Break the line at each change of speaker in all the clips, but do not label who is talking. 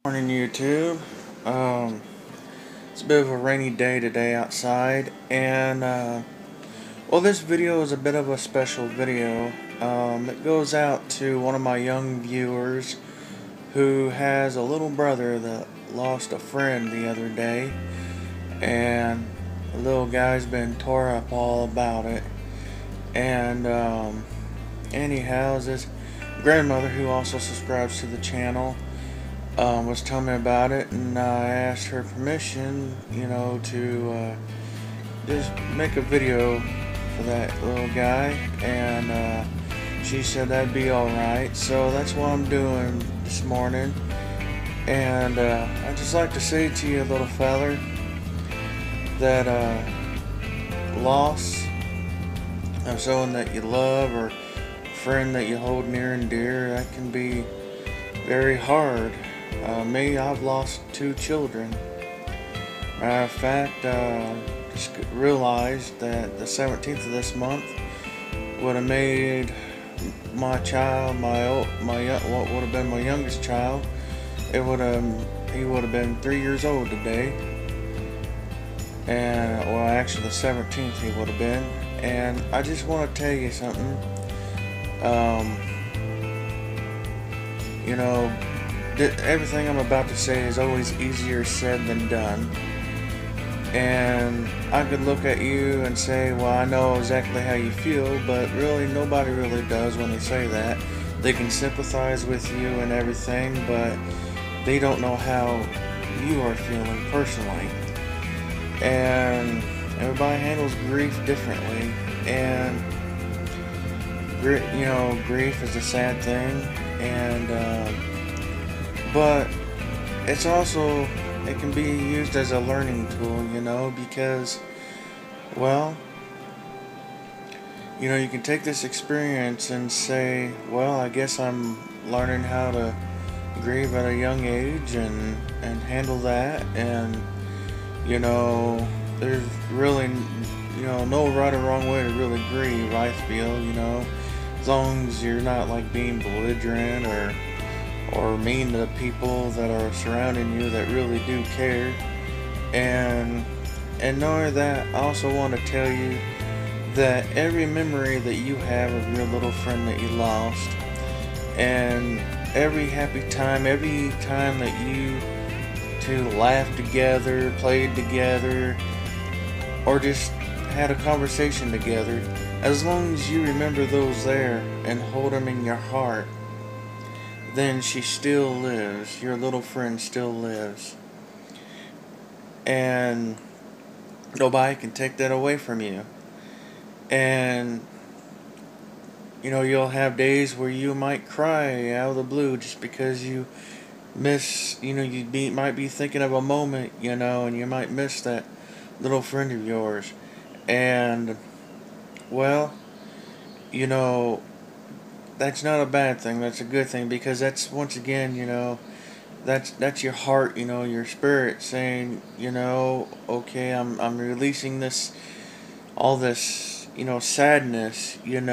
Morning, YouTube. It's a bit of a rainy day today outside, and well, this video is a bit of a special video. It goes out to one of my young viewers who has a little brother that lost a friend the other day, and the little guy's been tore up all about it. And anyhow, his grandmother, who also subscribes to the channel, was telling me about it, and I asked her permission, to just make a video for that little guy, and she said that'd be alright, so that's what I'm doing this morning. And I'd just like to say to you, little feller, that loss of someone that you love or a friend that you hold near and dear, that can be very hard. Me, I've lost 2 children. Matter of fact, just realized that the 17th of this month would have made my child, what would have been my youngest child, he would have been 3 years old today. And well, actually the 17th he would have been. And I just want to tell you something. Everything I'm about to say is always easier said than done. And I could look at you and say, well, I know exactly how you feel, but really nobody really does when they say that. They can sympathize with you and everything, but they don't know how you are feeling personally. And everybody handles grief differently, and grief is a sad thing, and but it's also, it can be used as a learning tool, because, well, you can take this experience and say, well, I guess I'm learning how to grieve at a young age and handle that, and there's really, no right or wrong way to really grieve, I feel, as long as you're not like being belligerent or mean to people that are surrounding you that really do care. And knowing that, I also want to tell you that every memory that you have of your little friend that you lost, and every happy time, every time that you two laughed together, played together, or just had a conversation together, as long as you remember those there and hold them in your heart, then she still lives. Your little friend still lives. And nobody can take that away from you. And you'll have days where you might cry out of the blue just because you miss, might be thinking of a moment, and you might miss that little friend of yours. And well, that's not a bad thing. That's a good thing, because that's, once again, that's your heart, your spirit saying, okay, I'm releasing all this, sadness, and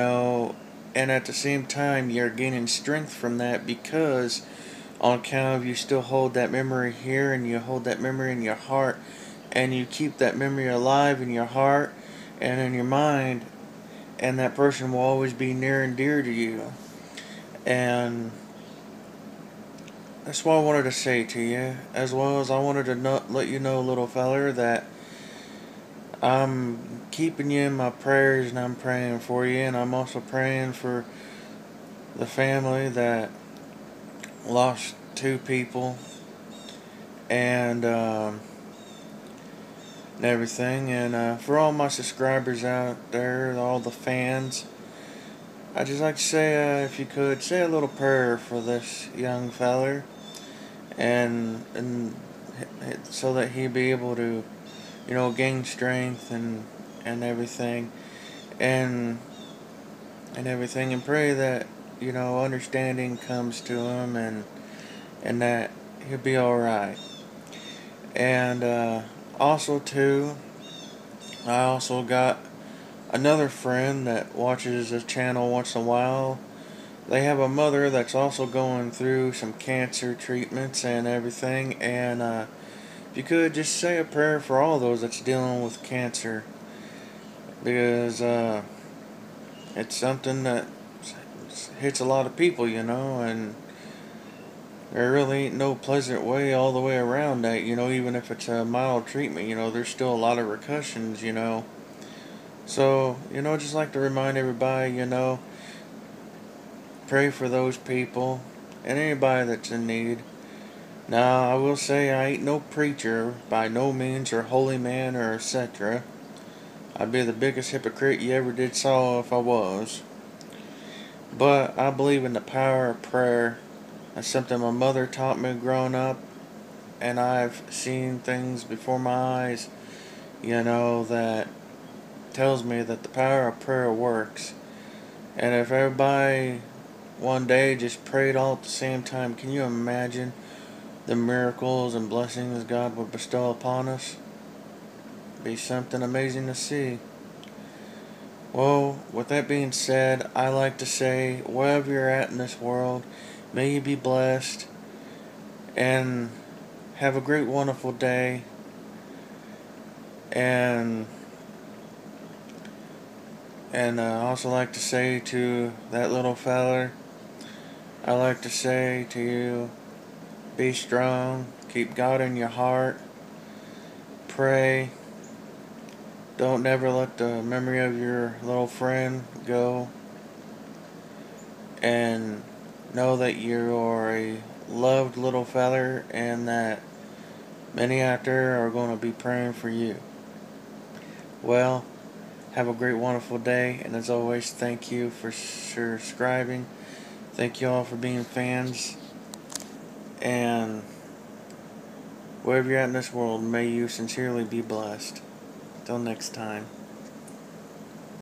at the same time you're gaining strength from that, because on account of you still hold that memory here, and you hold that memory in your heart, and you keep that memory alive in your heart and in your mind, and that person will always be near and dear to you. And that's what I wanted to say to you, as well as I wanted to let you know, little feller, that I'm keeping you in my prayers, and I'm praying for you, and I'm also praying for the family that lost 2 people, and everything. And for all my subscribers out there, all the fans, I'd just like to say, if you could, say a little prayer for this young feller, and so that he'd be able to, gain strength and everything, and everything, and pray that, understanding comes to him, and that he'll be alright. And also too, I also got another friend that watches this channel once in a while, they have a mother that's also going through some cancer treatments and everything. And if you could just say a prayer for all those that's dealing with cancer, because it's something that hits a lot of people, and there really ain't no pleasant way all the way around that, even if it's a mild treatment, there's still a lot of repercussions. So, just like to remind everybody, pray for those people and anybody that's in need. Now, I will say I ain't no preacher by no means, or holy man, or etc. I'd be the biggest hypocrite you ever did saw if I was. But I believe in the power of prayer. That's something my mother taught me growing up, and I've seen things before my eyes, that tells me that the power of prayer works. And if everybody one day just prayed all at the same time, can you imagine the miracles and blessings God would bestow upon us? Be something amazing to see. Well, with that being said, I like to say, wherever you're at in this world, may you be blessed and have a great, wonderful day. And I also like to say to that little feller, I like to say to you, be strong, keep God in your heart, pray, don't never let the memory of your little friend go, and know that you are a loved little feller and that many out there are going to be praying for you. Well, have a great, wonderful day, and as always, thank you for subscribing. Thank you all for being fans, and wherever you're at in this world, may you sincerely be blessed. Till next time.